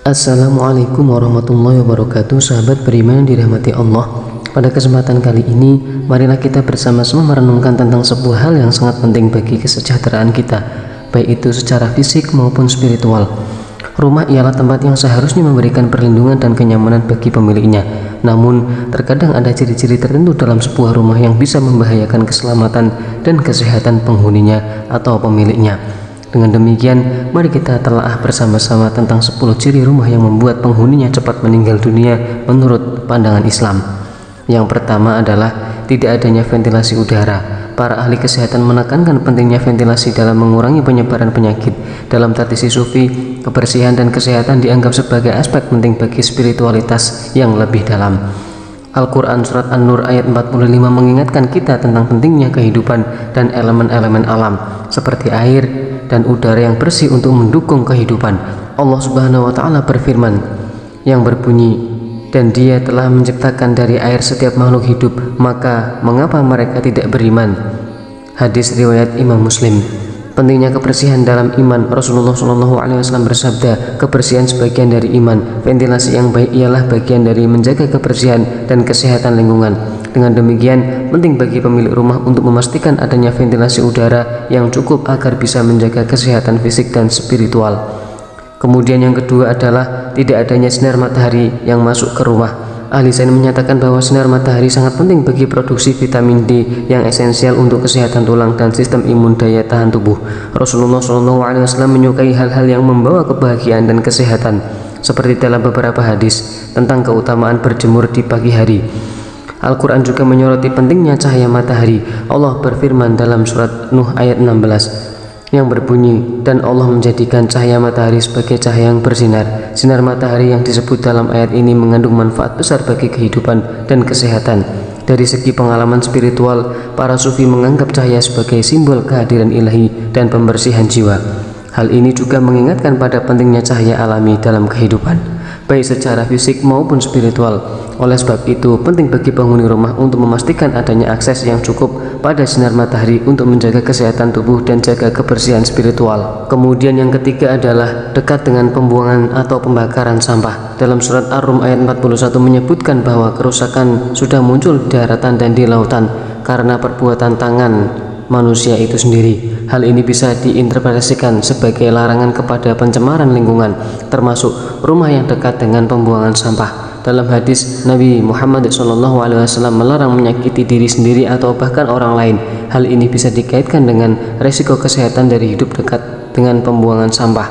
Assalamualaikum warahmatullahi wabarakatuh. Sahabat beriman dirahmati Allah. Pada kesempatan kali ini, marilah kita bersama-sama merenungkan tentang sebuah hal yang sangat penting bagi kesejahteraan kita, baik itu secara fisik maupun spiritual. Rumah ialah tempat yang seharusnya memberikan perlindungan dan kenyamanan bagi pemiliknya. Namun, terkadang ada ciri-ciri tertentu dalam sebuah rumah yang bisa membahayakan keselamatan dan kesehatan penghuninya atau pemiliknya. Dengan demikian, mari kita telaah bersama-sama tentang 10 ciri rumah yang membuat penghuninya cepat meninggal dunia menurut pandangan Islam. Yang pertama adalah tidak adanya ventilasi udara. Para ahli kesehatan menekankan pentingnya ventilasi dalam mengurangi penyebaran penyakit. Dalam tradisi sufi, kebersihan dan kesehatan dianggap sebagai aspek penting bagi spiritualitas yang lebih dalam. Al-Quran Surat An-Nur ayat 45 mengingatkan kita tentang pentingnya kehidupan dan elemen-elemen alam seperti air dan udara yang bersih untuk mendukung kehidupan. Allah Subhanahu wa Ta'ala berfirman yang berbunyi, "Dan Dia telah menciptakan dari air setiap makhluk hidup, maka mengapa mereka tidak beriman?" Hadis riwayat Imam Muslim. Pentingnya kebersihan dalam iman. Rasulullah SAW bersabda, kebersihan sebagian dari iman. Ventilasi yang baik ialah bagian dari menjaga kebersihan dan kesehatan lingkungan. Dengan demikian, penting bagi pemilik rumah untuk memastikan adanya ventilasi udara yang cukup agar bisa menjaga kesehatan fisik dan spiritual. Kemudian yang kedua adalah tidak adanya sinar matahari yang masuk ke rumah. Ahli sains menyatakan bahwa sinar matahari sangat penting bagi produksi vitamin D yang esensial untuk kesehatan tulang dan sistem imun daya tahan tubuh. Rasulullah SAW menyukai hal-hal yang membawa kebahagiaan dan kesehatan, seperti dalam beberapa hadis tentang keutamaan berjemur di pagi hari. Al-Quran juga menyoroti pentingnya cahaya matahari. Allah berfirman dalam surat Nuh ayat 16 yang berbunyi, "Dan Allah menjadikan cahaya matahari sebagai cahaya yang bersinar." Sinar matahari yang disebut dalam ayat ini mengandung manfaat besar bagi kehidupan dan kesehatan. Dari segi pengalaman spiritual, para sufi menganggap cahaya sebagai simbol kehadiran ilahi dan pembersihan jiwa. Hal ini juga mengingatkan pada pentingnya cahaya alami dalam kehidupan, baik secara fisik maupun spiritual. Oleh sebab itu, penting bagi penghuni rumah untuk memastikan adanya akses yang cukup pada sinar matahari untuk menjaga kesehatan tubuh dan jaga kebersihan spiritual. Kemudian yang ketiga adalah dekat dengan pembuangan atau pembakaran sampah. Dalam surat Ar-Rum ayat 41 menyebutkan bahwa kerusakan sudah muncul di daratan dan di lautan karena perbuatan tangan manusia itu sendiri. Hal ini bisa diinterpretasikan sebagai larangan kepada pencemaran lingkungan, termasuk rumah yang dekat dengan pembuangan sampah. Dalam hadis, Nabi Muhammad SAW melarang menyakiti diri sendiri atau bahkan orang lain. Hal ini bisa dikaitkan dengan resiko kesehatan dari hidup dekat dengan pembuangan sampah.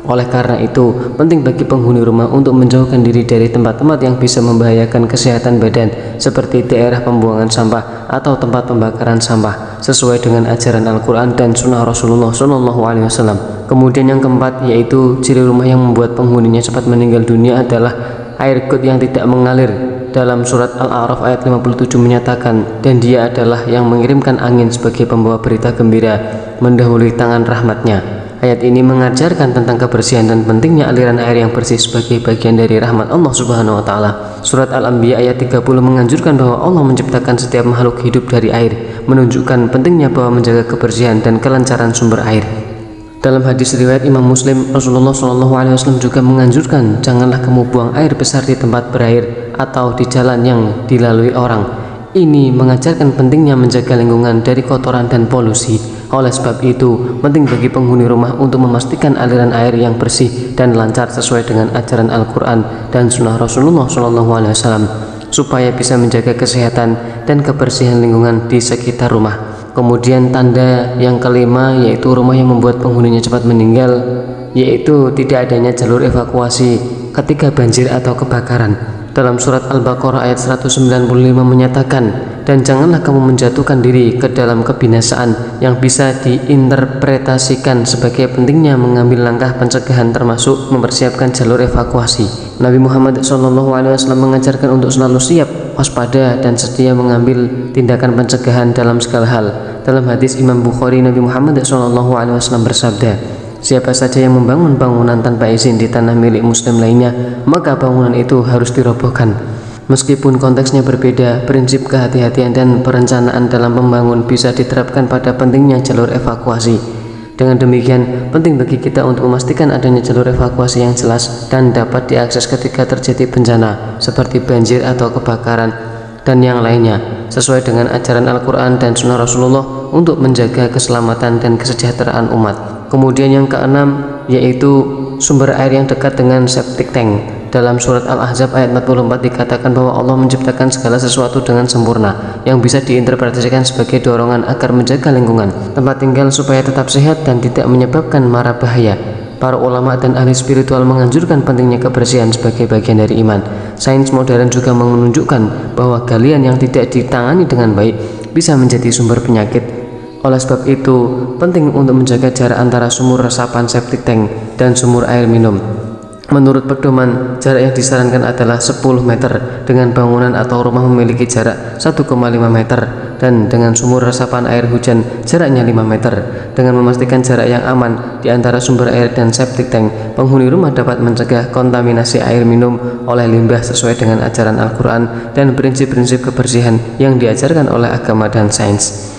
Oleh karena itu, penting bagi penghuni rumah untuk menjauhkan diri dari tempat-tempat yang bisa membahayakan kesehatan badan, seperti daerah pembuangan sampah atau tempat pembakaran sampah, sesuai dengan ajaran Al-Quran dan Sunnah Rasulullah SAW. Kemudian yang keempat, yaitu ciri rumah yang membuat penghuninya cepat meninggal dunia adalah air got yang tidak mengalir. Dalam surat Al-A'raf ayat 57 menyatakan, "Dan Dia adalah yang mengirimkan angin sebagai pembawa berita gembira mendahului tangan rahmatnya." Ayat ini mengajarkan tentang kebersihan dan pentingnya aliran air yang bersih sebagai bagian dari rahmat Allah Subhanahu wa Ta'ala. Surat Al-Anbiya ayat 30 menganjurkan bahwa Allah menciptakan setiap makhluk hidup dari air, menunjukkan pentingnya bahwa menjaga kebersihan dan kelancaran sumber air. Dalam hadis riwayat Imam Muslim, Rasulullah SAW juga menganjurkan, "Janganlah kamu buang air besar di tempat berair atau di jalan yang dilalui orang." Ini mengajarkan pentingnya menjaga lingkungan dari kotoran dan polusi. Oleh sebab itu, penting bagi penghuni rumah untuk memastikan aliran air yang bersih dan lancar sesuai dengan ajaran Al-Quran dan Sunnah Rasulullah SAW, supaya bisa menjaga kesehatan dan kebersihan lingkungan di sekitar rumah. Kemudian tanda yang kelima, yaitu rumah yang membuat penghuninya cepat meninggal, yaitu tidak adanya jalur evakuasi ketika banjir atau kebakaran. Dalam surat Al-Baqarah ayat 195 menyatakan, "Dan janganlah kamu menjatuhkan diri ke dalam kebinasaan," yang bisa diinterpretasikan sebagai pentingnya mengambil langkah pencegahan termasuk mempersiapkan jalur evakuasi. Nabi Muhammad SAW mengajarkan untuk selalu siap, waspada, dan setia mengambil tindakan pencegahan dalam segala hal. Dalam hadis Imam Bukhari, Nabi Muhammad SAW bersabda, "Siapa saja yang membangun bangunan tanpa izin di tanah milik muslim lainnya, maka bangunan itu harus dirobohkan." Meskipun konteksnya berbeda, prinsip kehati-hatian dan perencanaan dalam membangun bisa diterapkan pada pentingnya jalur evakuasi. Dengan demikian, penting bagi kita untuk memastikan adanya jalur evakuasi yang jelas dan dapat diakses ketika terjadi bencana seperti banjir atau kebakaran dan yang lainnya, sesuai dengan ajaran Al-Quran dan Sunnah Rasulullah untuk menjaga keselamatan dan kesejahteraan umat. Kemudian yang keenam, yaitu sumber air yang dekat dengan septic tank. Dalam surat Al-Ahzab ayat 44 dikatakan bahwa Allah menciptakan segala sesuatu dengan sempurna, yang bisa diinterpretasikan sebagai dorongan agar menjaga lingkungan tempat tinggal supaya tetap sehat dan tidak menyebabkan mara bahaya. Para ulama dan ahli spiritual menganjurkan pentingnya kebersihan sebagai bagian dari iman. Sains modern juga menunjukkan bahwa galian yang tidak ditangani dengan baik bisa menjadi sumber penyakit. Oleh sebab itu, penting untuk menjaga jarak antara sumur resapan septic tank dan sumur air minum. Menurut pedoman, jarak yang disarankan adalah 10 meter dengan bangunan atau rumah memiliki jarak 1,5 meter dan dengan sumur resapan air hujan jaraknya 5 meter. Dengan memastikan jarak yang aman di antara sumber air dan septic tank, penghuni rumah dapat mencegah kontaminasi air minum oleh limbah sesuai dengan ajaran Al-Quran dan prinsip-prinsip kebersihan yang diajarkan oleh agama dan sains.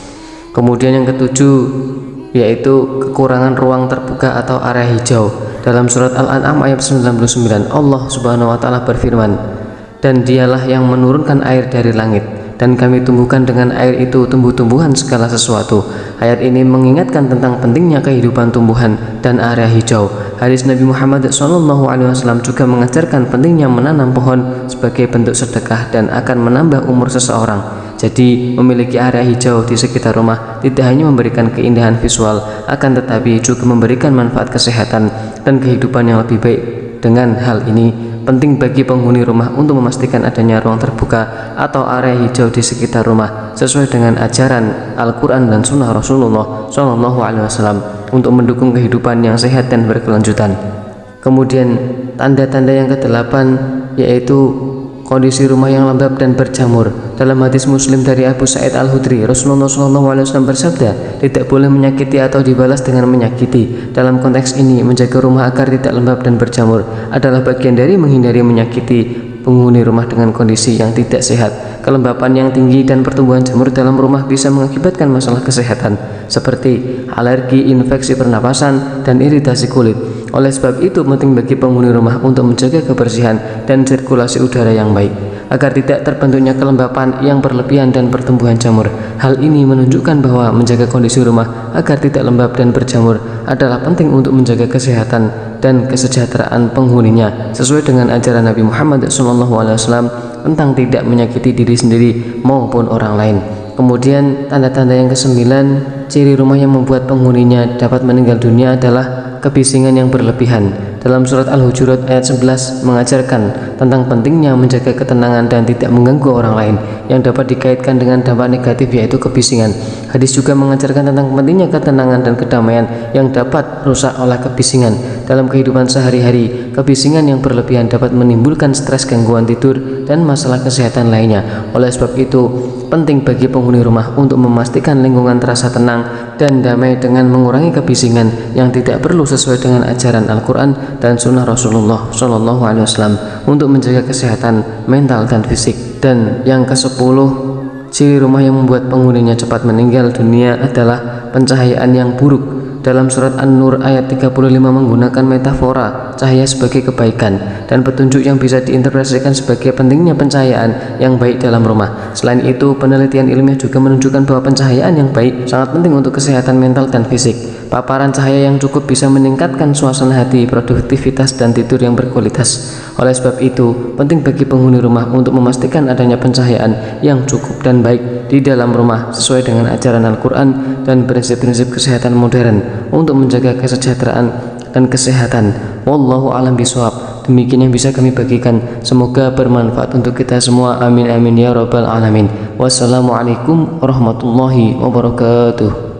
Kemudian yang ketujuh, yaitu kekurangan ruang terbuka atau area hijau. Dalam surat Al-An'am ayat 99, Allah Subhanahu wa taala berfirman, "Dan dialah yang menurunkan air dari langit, dan kami tumbuhkan dengan air itu tumbuh-tumbuhan segala sesuatu." Ayat ini mengingatkan tentang pentingnya kehidupan tumbuhan dan area hijau. Hadis Nabi Muhammad SAW juga mengajarkan pentingnya menanam pohon sebagai bentuk sedekah dan akan menambah umur seseorang. Jadi, memiliki area hijau di sekitar rumah tidak hanya memberikan keindahan visual, akan tetapi juga memberikan manfaat kesehatan dan kehidupan yang lebih baik. Dengan hal ini, penting bagi penghuni rumah untuk memastikan adanya ruang terbuka atau area hijau di sekitar rumah sesuai dengan ajaran Al-Quran dan Sunnah Rasulullah SAW untuk mendukung kehidupan yang sehat dan berkelanjutan. Kemudian, tanda-tanda yang kedelapan yaitu kondisi rumah yang lembab dan berjamur. Dalam hadis Muslim dari Abu Sa'id Al-Hudri, Rasulullah SAW bersabda, "Tidak boleh menyakiti atau dibalas dengan menyakiti." Dalam konteks ini, menjaga rumah agar tidak lembab dan berjamur adalah bagian dari menghindari menyakiti penghuni rumah dengan kondisi yang tidak sehat. Kelembapan yang tinggi dan pertumbuhan jamur dalam rumah bisa mengakibatkan masalah kesehatan seperti alergi, infeksi pernapasan, dan iritasi kulit. Oleh sebab itu, penting bagi penghuni rumah untuk menjaga kebersihan dan sirkulasi udara yang baik agar tidak terbentuknya kelembapan yang berlebihan dan pertumbuhan jamur. Hal ini menunjukkan bahwa menjaga kondisi rumah agar tidak lembab dan berjamur adalah penting untuk menjaga kesehatan dan kesejahteraan penghuninya sesuai dengan ajaran Nabi Muhammad SAW tentang tidak menyakiti diri sendiri maupun orang lain. Kemudian tanda-tanda yang kesembilan, ciri rumah yang membuat penghuninya dapat meninggal dunia adalah kebisingan yang berlebihan. Dalam surat Al-Hujurat ayat 11 mengajarkan tentang pentingnya menjaga ketenangan dan tidak mengganggu orang lain yang dapat dikaitkan dengan dampak negatif yaitu kebisingan. Hadis juga mengajarkan tentang pentingnya ketenangan dan kedamaian yang dapat rusak oleh kebisingan. Dalam kehidupan sehari-hari, kebisingan yang berlebihan dapat menimbulkan stres, gangguan tidur, dan masalah kesehatan lainnya. Oleh sebab itu, penting bagi penghuni rumah untuk memastikan lingkungan terasa tenang dan damai dengan mengurangi kebisingan yang tidak perlu sesuai dengan ajaran Al-Quran dan Sunnah Rasulullah SAW untuk menjaga kesehatan mental dan fisik. Dan yang ke-10, ciri rumah yang membuat penghuninya cepat meninggal dunia adalah pencahayaan yang buruk. Dalam surat An-Nur ayat 35 menggunakan metafora cahaya sebagai kebaikan dan petunjuk yang bisa diinterpretasikan sebagai pentingnya pencahayaan yang baik dalam rumah. Selain itu, penelitian ilmiah juga menunjukkan bahwa pencahayaan yang baik sangat penting untuk kesehatan mental dan fisik. Paparan cahaya yang cukup bisa meningkatkan suasana hati, produktivitas, dan tidur yang berkualitas. Oleh sebab itu, penting bagi penghuni rumah untuk memastikan adanya pencahayaan yang cukup dan baik di dalam rumah sesuai dengan ajaran Al-Quran dan prinsip-prinsip kesehatan modern untuk menjaga kesejahteraan dan kesehatan. Wallahu a'lam bishawab. Demikian yang bisa kami bagikan. Semoga bermanfaat untuk kita semua. Amin amin ya rabbal alamin. Wassalamualaikum warahmatullahi wabarakatuh.